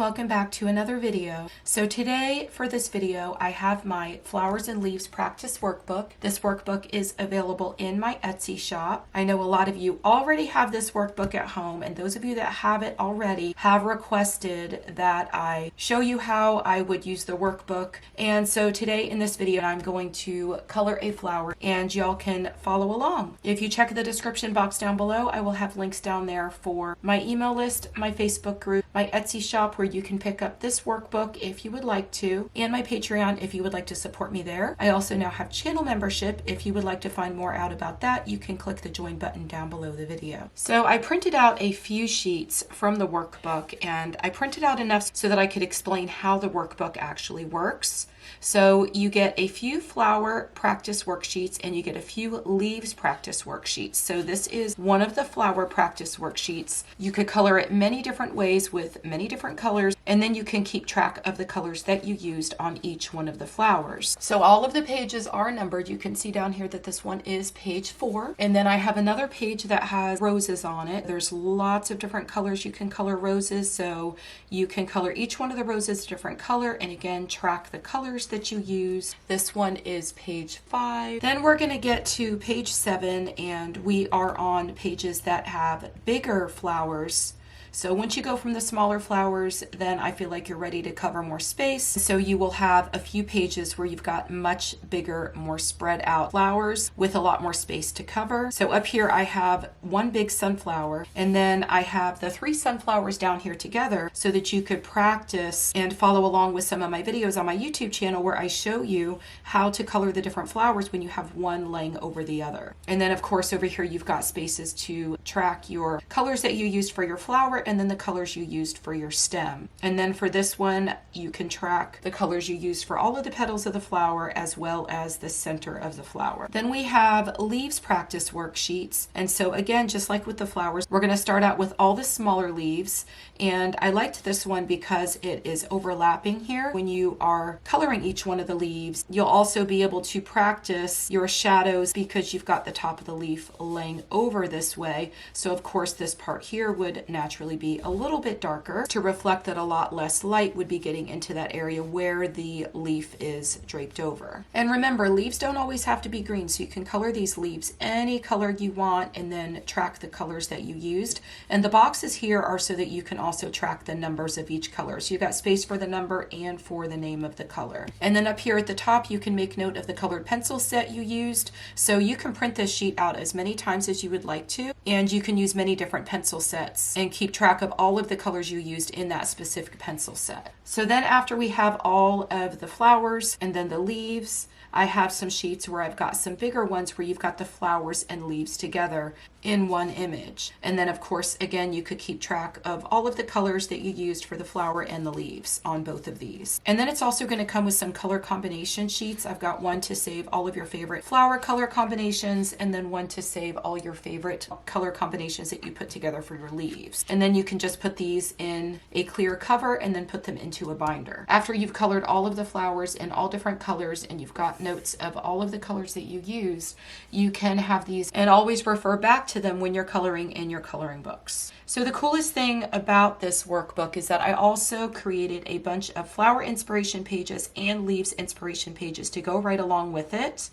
welcome back to another video. So today for this video I have my Flowers and Leaves practice workbook. This workbook is available in my Etsy shop. I know a lot of you already have this workbook at home, and those of you that have it already have requested that I show you how I would use the workbook. And so today in this video I'm going to color a flower and y'all can follow along. If you check the description box down below, I will have links down there for my email list, my Facebook group, my Etsy shop where you can pick up this workbook if you would like to, and my Patreon if you would like to support me there. I also now have channel membership. If you would like to find more out about that, you can click the join button down below the video. So I printed out a few sheets from the workbook, and I printed out enough so that I could explain how the workbook actually works. So you get a few flower practice worksheets and you get a few leaves practice worksheets. So this is one of the flower practice worksheets. You could color it many different ways with many different colors, and then you can keep track of the colors that you used on each one of the flowers. So all of the pages are numbered. You can see down here that this one is page 4. And then I have another page that has roses on it. There's lots of different colors you can color roses. So you can color each one of the roses a different color, and again, track the colors that you use. This one is page 5. Then we're going to get to page 7, and we are on pages that have bigger flowers. So once you go from the smaller flowers, then I feel like you're ready to cover more space. So you will have a few pages where you've got much bigger, more spread out flowers with a lot more space to cover. So up here I have one big sunflower, and then I have the 3 sunflowers down here together so that you could practice and follow along with some of my videos on my YouTube channel where I show you how to color the different flowers when you have one laying over the other. And then of course over here you've got spaces to track your colors that you used for your flower and then the colors you used for your stem. And then for this one, you can track the colors you used for all of the petals of the flower as well as the center of the flower. Then we have leaves practice worksheets. And so again, just like with the flowers, we're going to start out with all the smaller leaves. And I liked this one because it is overlapping here. When you are coloring each one of the leaves, you'll also be able to practice your shadows because you've got the top of the leaf laying over this way. So of course this part here would naturally be a little bit darker to reflect that a lot less light would be getting into that area where the leaf is draped over. And remember, leaves don't always have to be green, so you can color these leaves any color you want and then track the colors that you used. And the boxes here are so that you can also track the numbers of each color. So you've got space for the number and for the name of the color. And then up here at the top, you can make note of the colored pencil set you used. So you can print this sheet out as many times as you would like to, and you can use many different pencil sets and keep track of all of the colors you used in that specific pencil set. So then after we have all of the flowers and then the leaves, I have some sheets where I've got some bigger ones where you've got the flowers and leaves together in one image. And then of course, again, you could keep track of all of the colors that you used for the flower and the leaves on both of these. And then it's also going to come with some color combination sheets. I've got one to save all of your favorite flower color combinations, and then one to save all your favorite color combinations that you put together for your leaves. And then you can just put these in a clear cover and then put them into a binder. After you've colored all of the flowers in all different colors and you've got notes of all of the colors that you used, you can have these and always refer back to them when you're coloring in your coloring books. So the coolest thing about this workbook is that I also created a bunch of flower inspiration pages and leaves inspiration pages to go right along with it.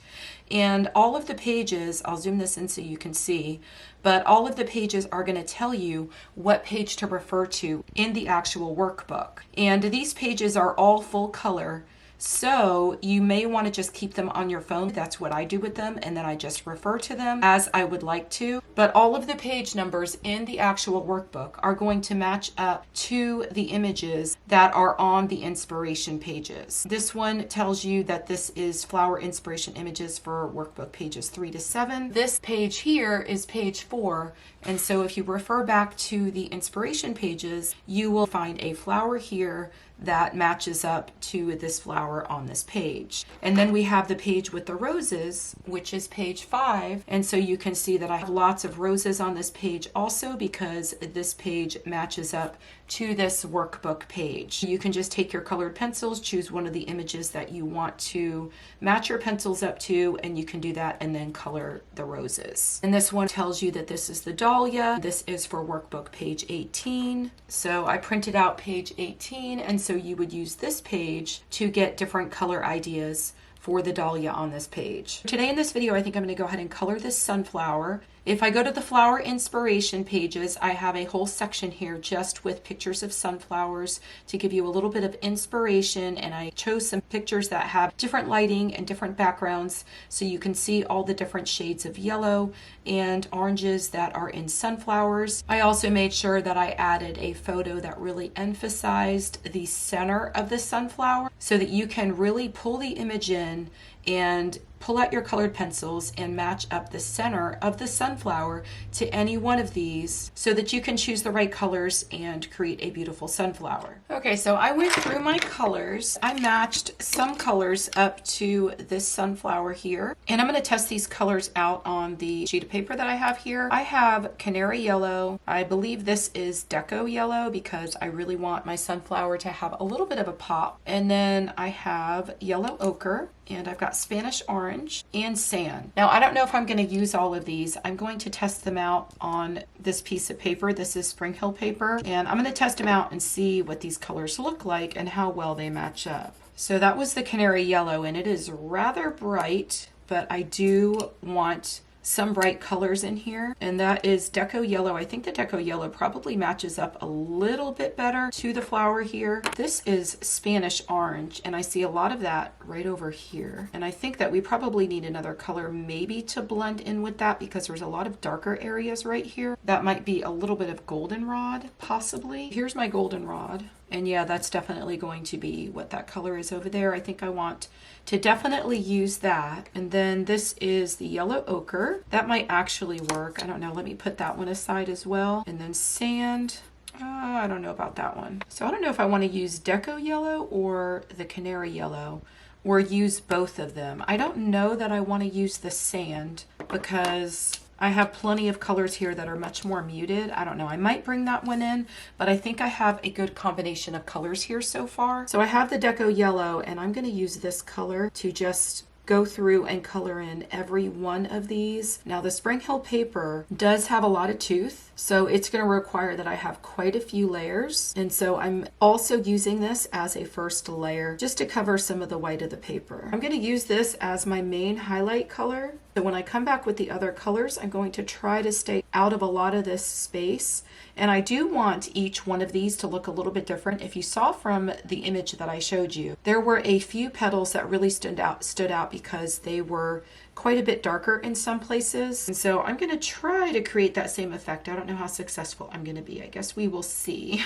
And all of the pages, I'll zoom this in so you can see, but all of the pages are going to tell you what page to refer to in the actual workbook. And these pages are all full color. So you may want to just keep them on your phone. That's what I do with them, and then I just refer to them as I would like to. But all of the page numbers in the actual workbook are going to match up to the images that are on the inspiration pages. This one tells you that this is flower inspiration images for workbook pages 3 to 7. This page here is page 4. And so if you refer back to the inspiration pages, you will find a flower here that matches up to this flower on this page. And then we have the page with the roses, which is page 5. And so you can see that I have lots of roses on this page also, because this page matches up to this workbook page. You can just take your colored pencils, choose one of the images that you want to match your pencils up to, and you can do that and then color the roses. And this one tells you that this is the dahlia. This is for workbook page 18. So I printed out page 18, and so you would use this page to get different color ideas for the dahlia on this page. Today in this video, I think I'm going to go ahead and color this sunflower. If I go to the flower inspiration pages, I have a whole section here just with pictures of sunflowers to give you a little bit of inspiration, and I chose some pictures that have different lighting and different backgrounds so you can see all the different shades of yellow and oranges that are in sunflowers. I also made sure that I added a photo that really emphasized the center of the sunflower so that you can really pull the image in and pull out your colored pencils and match up the center of the sunflower to any one of these so that you can choose the right colors and create a beautiful sunflower. Okay, so I went through my colors. I matched some colors up to this sunflower here, and I'm going to test these colors out on the sheet of paper that I have here. I have canary yellow. I believe this is deco yellow because I really want my sunflower to have a little bit of a pop. And then I have yellow ochre, and I've got Spanish orange and sand. Now, I don't know if I'm going to use all of these. I'm going to test them out on this piece of paper. This is Spring Hill paper, and I'm going to test them out and see what these colors look like and how well they match up. So that was the canary yellow, and it is rather bright, but I do want some bright colors in here, and that is deco yellow. I think the deco yellow probably matches up a little bit better to the flower here. This is Spanish orange, and I see a lot of that right over here, and I think that we probably need another color maybe to blend in with that because there's a lot of darker areas right here. That might be a little bit of goldenrod possibly. Here's my goldenrod, and yeah, that's definitely going to be what that color is over there. I think I want to definitely use that. And then this is the yellow ochre. That might actually work. I don't know. Let me put that one aside as well. And then sand. I don't know about that one. So I don't know if I want to use deco yellow or the canary yellow, or use both of them. I don't know that I want to use the sand because I have plenty of colors here that are much more muted. I don't know, I might bring that one in, but I think I have a good combination of colors here so far. So I have the deco yellow, and I'm going to use this color to just go through and color in every one of these. Now the Spring Hill paper does have a lot of tooth, so it's going to require that I have quite a few layers. And so I'm also using this as a first layer just to cover some of the white of the paper. I'm going to use this as my main highlight color. So when I come back with the other colors, I'm going to try to stay out of a lot of this space. And I do want each one of these to look a little bit different. If you saw from the image that I showed you, there were a few petals that really stood out because they were quite a bit darker in some places. And so I'm going to try to create that same effect. I don't know how successful I'm going to be. I guess we will see.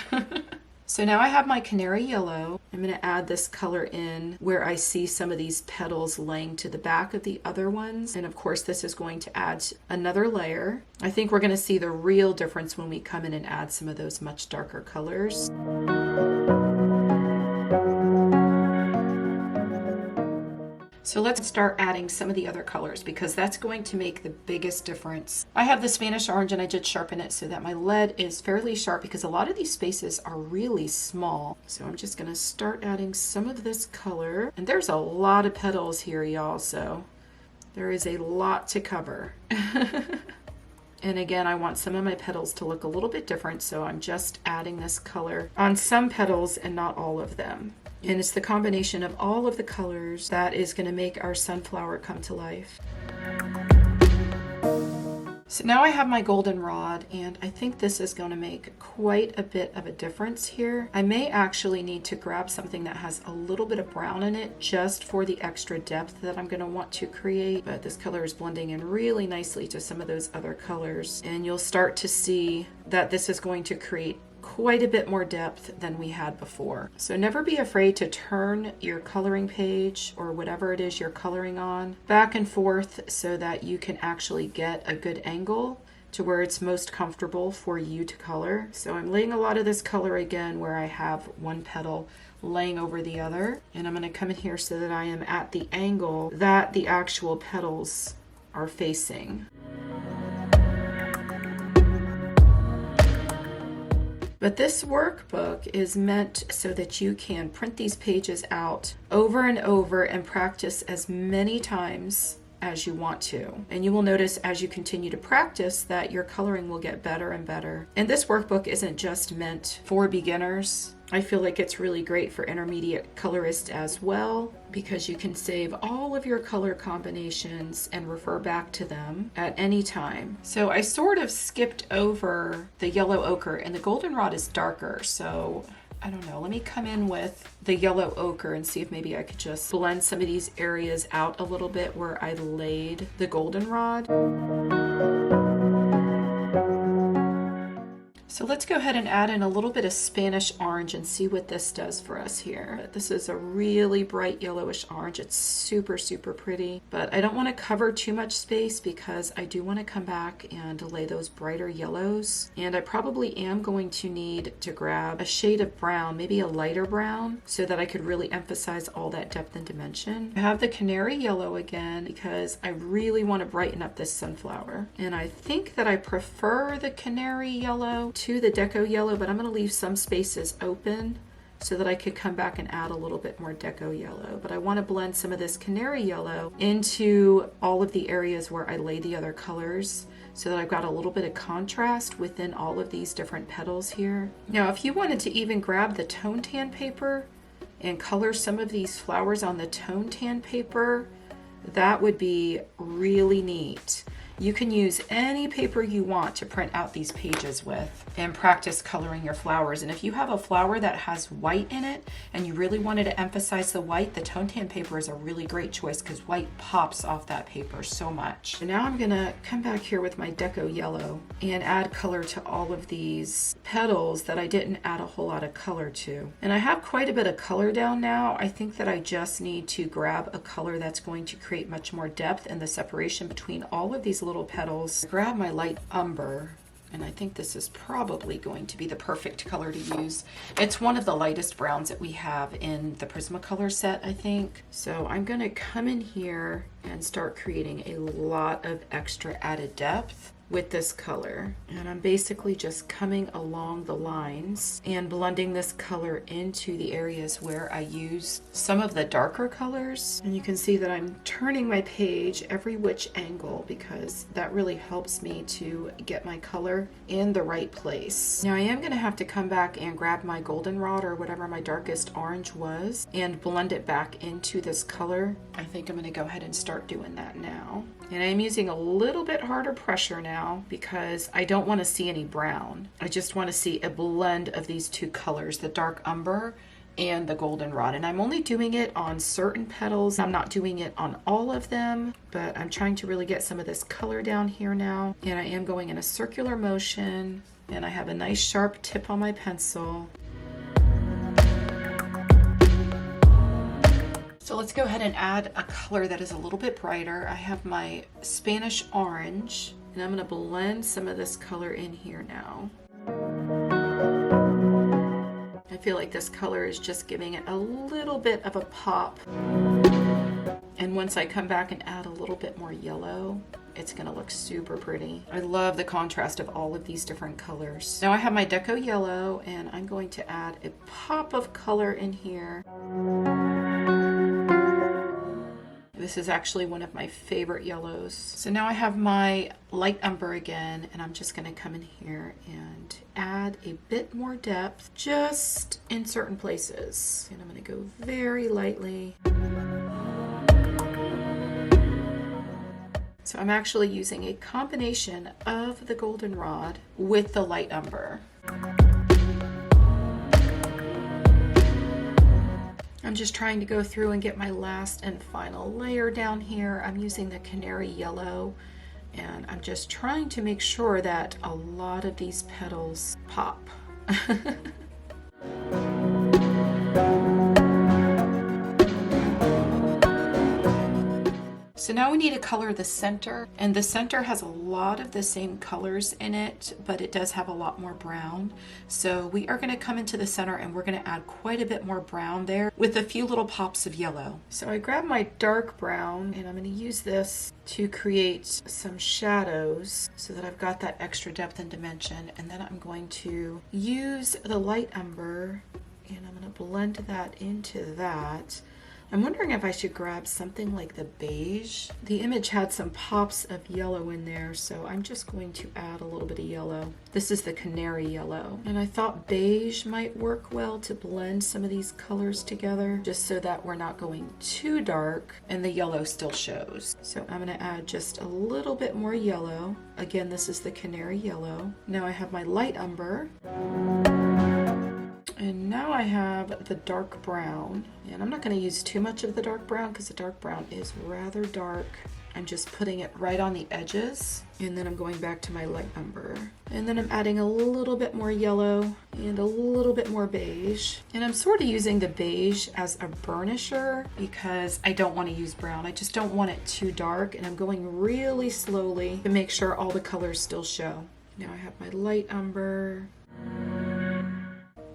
So now I have my canary yellow. I'm going to add this color in where I see some of these petals laying to the back of the other ones. And of course, this is going to add another layer. I think we're going to see the real difference when we come in and add some of those much darker colors. So let's start adding some of the other colors because that's going to make the biggest difference. I have the Spanish orange and I did sharpen it so that my lead is fairly sharp because a lot of these spaces are really small. So I'm just going to start adding some of this color. And there's a lot of petals here, y'all, so there is a lot to cover. And again, I want some of my petals to look a little bit different, so I'm just adding this color on some petals and not all of them. And it's the combination of all of the colors that is going to make our sunflower come to life. So now I have my goldenrod, and I think this is going to make quite a bit of a difference here. I may actually need to grab something that has a little bit of brown in it just for the extra depth that I'm going to want to create. But this color is blending in really nicely to some of those other colors, and you'll start to see that this is going to create quite a bit more depth than we had before. So never be afraid to turn your coloring page or whatever it is you're coloring on back and forth so that you can actually get a good angle to where it's most comfortable for you to color. So I'm laying a lot of this color again where I have one petal laying over the other, and I'm going to come in here so that I am at the angle that the actual petals are facing. But this workbook is meant so that you can print these pages out over and over and practice as many times as you want to. And you will notice as you continue to practice that your coloring will get better and better. And this workbook isn't just meant for beginners. I feel like it's really great for intermediate colorists as well, because you can save all of your color combinations and refer back to them at any time. So I sort of skipped over the yellow ochre, and the goldenrod is darker, so I don't know, let me come in with the yellow ochre and see if maybe I could just blend some of these areas out a little bit where I laid the goldenrod. So let's go ahead and add in a little bit of Spanish orange and see what this does for us here. This is a really bright yellowish orange. It's super, super pretty, but I don't want to cover too much space because I do want to come back and lay those brighter yellows. And I probably am going to need to grab a shade of brown, maybe a lighter brown, so that I could really emphasize all that depth and dimension. I have the canary yellow again because I really want to brighten up this sunflower. And I think that I prefer the canary yellow to the deco yellow, but I'm going to leave some spaces open so that I could come back and add a little bit more deco yellow. But I want to blend some of this canary yellow into all of the areas where I lay the other colors, so that I've got a little bit of contrast within all of these different petals here. Now, if you wanted to even grab the tone tan paper and color some of these flowers on the tone tan paper, that would be really neat. You can use any paper you want to print out these pages with and practice coloring your flowers. And if you have a flower that has white in it and you really wanted to emphasize the white, the tone tan paper is a really great choice because white pops off that paper so much. And now I'm gonna come back here with my deco yellow and add color to all of these petals that I didn't add a whole lot of color to. And I have quite a bit of color down now. I think that I just need to grab a color that's going to create much more depth and the separation between all of these little petals. Grab my light umber, and I think this is probably going to be the perfect color to use. It's one of the lightest browns that we have in the Prismacolor set, I think. So I'm gonna come in here and start creating a lot of extra added depth with this color. And I'm basically just coming along the lines and blending this color into the areas where I used some of the darker colors. And you can see that I'm turning my page every which angle because that really helps me to get my color in the right place. Now I am gonna have to come back and grab my goldenrod or whatever my darkest orange was and blend it back into this color. I think I'm gonna go ahead and start doing that now. And I'm using a little bit harder pressure now because I don't want to see any brown. I just want to see a blend of these two colors, the dark umber and the goldenrod. And I'm only doing it on certain petals. I'm not doing it on all of them, but I'm trying to really get some of this color down here now. And I am going in a circular motion, and I have a nice sharp tip on my pencil. So let's go ahead and add a color that is a little bit brighter. I have my Spanish orange, and I'm going to blend some of this color in here now. I feel like this color is just giving it a little bit of a pop. And once I come back and add a little bit more yellow, it's going to look super pretty. I love the contrast of all of these different colors. Now I have my deco yellow, and I'm going to add a pop of color in here. This is actually one of my favorite yellows. So now I have my light umber again, and I'm just going to come in here and add a bit more depth just in certain places. And I'm going to go very lightly. So I'm actually using a combination of the goldenrod with the light umber. I'm just trying to go through and get my last and final layer down here. I'm using the canary yellow, and I'm just trying to make sure that a lot of these petals pop. So now we need to color the center, and the center has a lot of the same colors in it, but it does have a lot more brown. So we are going to come into the center and we're going to add quite a bit more brown there with a few little pops of yellow. So I grab my dark brown and I'm going to use this to create some shadows so that I've got that extra depth and dimension. And then I'm going to use the light umber and I'm going to blend that into that. I'm wondering if I should grab something like the beige. The image had some pops of yellow in there, so I'm just going to add a little bit of yellow. This is the canary yellow. And I thought beige might work well to blend some of these colors together, just so that we're not going too dark and the yellow still shows. So I'm gonna add just a little bit more yellow. Again, this is the canary yellow. Now I have my light umber. And now I have the dark brown, and I'm not going to use too much of the dark brown because the dark brown is rather dark. I'm just putting it right on the edges, and then I'm going back to my light umber. And then I'm adding a little bit more yellow and a little bit more beige. And I'm sort of using the beige as a burnisher because I don't want to use brown. I just don't want it too dark, and I'm going really slowly to make sure all the colors still show. Now I have my light umber.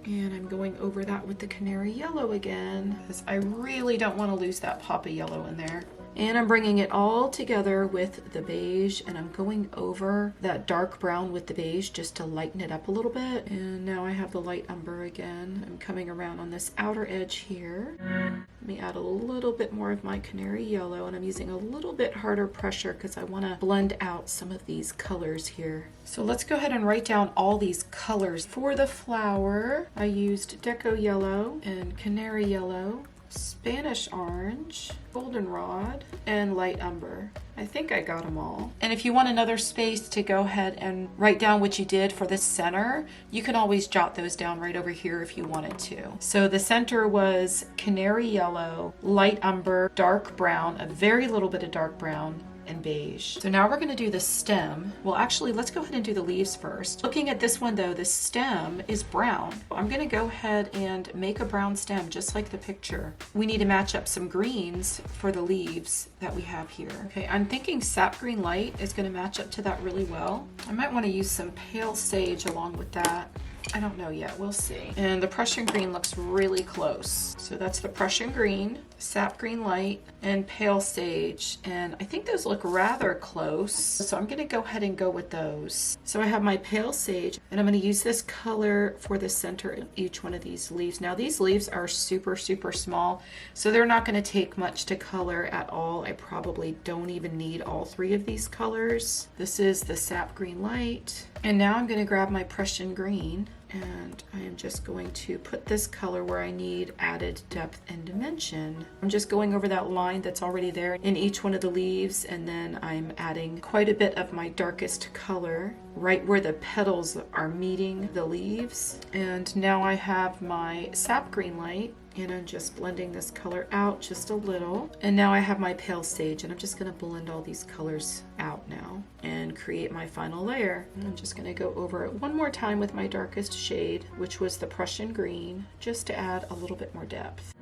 And I'm going over that with the canary yellow again because I really don't want to lose that pop of yellow in there. And I'm bringing it all together with the beige, and I'm going over that dark brown with the beige just to lighten it up a little bit. And now I have the light umber again. I'm coming around on this outer edge here. Let me add a little bit more of my canary yellow, and I'm using a little bit harder pressure because I want to blend out some of these colors here. So let's go ahead and write down all these colors. For the flower, I used Deco Yellow and Canary Yellow, Spanish Orange, Goldenrod, and Light Umber. I think I got them all. And if you want another space to go ahead and write down what you did for the center, you can always jot those down right over here if you wanted to. So the center was Canary Yellow, Light Umber, Dark Brown, a very little bit of dark brown, and beige. So now we're going to do the stem. Well, actually, let's go ahead and do the leaves first. Looking at this one though, the stem is brown. I'm going to go ahead and make a brown stem just like the picture. We need to match up some greens for the leaves that we have here. Okay, I'm thinking sap green light is going to match up to that really well. I might want to use some pale sage along with that. I don't know yet, we'll see. And the Prussian green looks really close. So that's the Prussian green, sap green light, and pale sage. And I think those look rather close. So I'm gonna go ahead and go with those. So I have my pale sage, and I'm gonna use this color for the center of each one of these leaves. Now these leaves are super, super small, so they're not gonna take much to color at all. I probably don't even need all three of these colors. This is the sap green light. And now I'm gonna grab my Prussian green, and I am just going to put this color where I need added depth and dimension. I'm just going over that line that's already there in each one of the leaves, and then I'm adding quite a bit of my darkest color right where the petals are meeting the leaves. And now I have my sap green light, and I'm just blending this color out just a little. And now I have my pale sage, and I'm just gonna blend all these colors out now and create my final layer. And I'm just gonna go over it one more time with my darkest shade, which was the Prussian green, just to add a little bit more depth.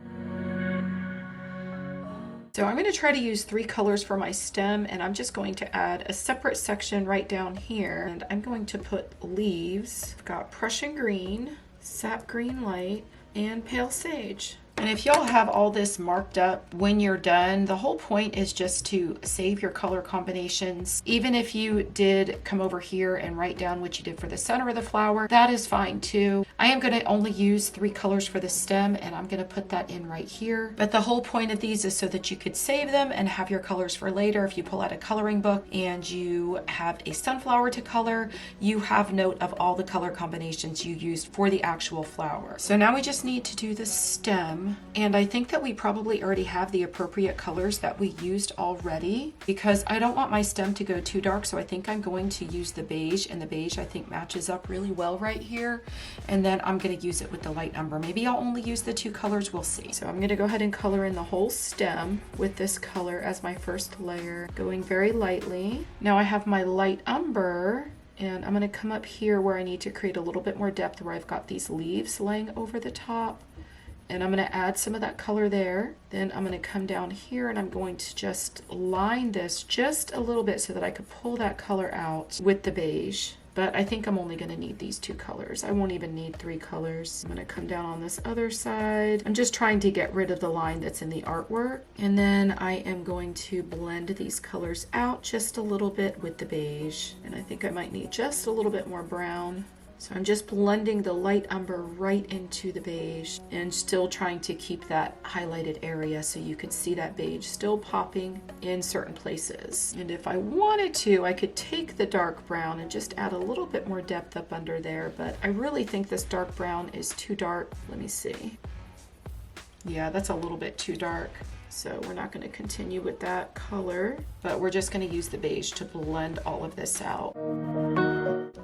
So I'm going to try to use 3 colors for my stem, and I'm just going to add a separate section right down here, and I'm going to put leaves. I've got Prussian green, sap green light, and pale sage. And if y'all have all this marked up when you're done, the whole point is just to save your color combinations. Even if you did come over here and write down what you did for the center of the flower, that is fine too. I am going to only use 3 colors for the stem, and I'm going to put that in right here. But the whole point of these is so that you could save them and have your colors for later. If you pull out a coloring book and you have a sunflower to color, you have note of all the color combinations you used for the actual flower. So now we just need to do the stem. And I think that we probably already have the appropriate colors that we used already, because I don't want my stem to go too dark, so I think I'm going to use the beige, and the beige I think matches up really well right here. And then I'm going to use it with the light umber. Maybe I'll only use the 2 colors, we'll see. So I'm going to go ahead and color in the whole stem with this color as my first layer, going very lightly. Now I have my light umber, and I'm going to come up here where I need to create a little bit more depth, where I've got these leaves laying over the top. And I'm going to add some of that color there. Then I'm going to come down here and I'm going to just line this just a little bit so that I could pull that color out with the beige. But I think I'm only going to need these 2 colors. I won't even need 3 colors. I'm going to come down on this other side. I'm just trying to get rid of the line that's in the artwork. And then I am going to blend these colors out just a little bit with the beige. And I think I might need just a little bit more brown. So I'm just blending the light umber right into the beige and still trying to keep that highlighted area so you can see that beige still popping in certain places. And if I wanted to, I could take the dark brown and just add a little bit more depth up under there, but I really think this dark brown is too dark. Let me see. Yeah, that's a little bit too dark. So we're not going to continue with that color, but we're just going to use the beige to blend all of this out.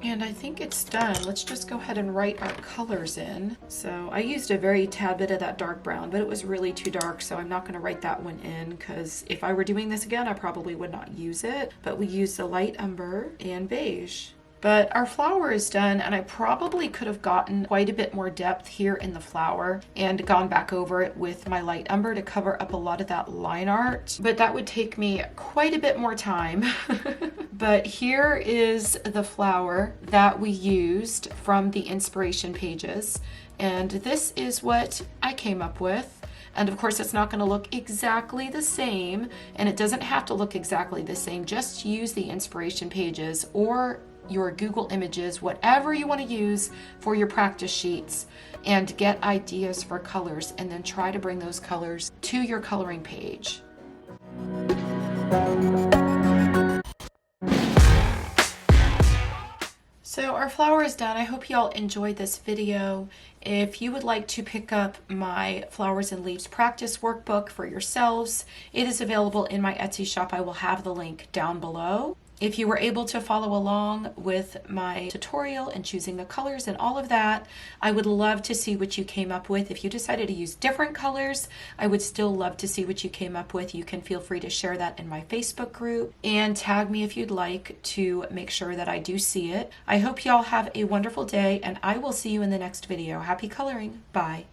And I think it's done. Let's just go ahead and write our colors in. So I used a very tad bit of that dark brown, but it was really too dark, so I'm not going to write that one in, because if I were doing this again, I probably would not use it. But we used the light umber and beige. But our flower is done, and I probably could have gotten quite a bit more depth here in the flower and gone back over it with my light umber to cover up a lot of that line art. But that would take me quite a bit more time. But here is the flower that we used from the inspiration pages. And this is what I came up with. And of course, it's not going to look exactly the same, and it doesn't have to look exactly the same. Just use the inspiration pages or your Google Images, whatever you want to use for your practice sheets, and get ideas for colors, and then try to bring those colors to your coloring page. So our flower is done. I hope y'all enjoyed this video. If you would like to pick up my Flowers and Leaves practice workbook for yourselves, it is available in my Etsy shop. I will have the link down below. If you were able to follow along with my tutorial and choosing the colors and all of that, I would love to see what you came up with. If you decided to use different colors, I would still love to see what you came up with. You can feel free to share that in my Facebook group and tag me if you'd like to make sure that I do see it. I hope y'all have a wonderful day, and I will see you in the next video. Happy coloring. Bye.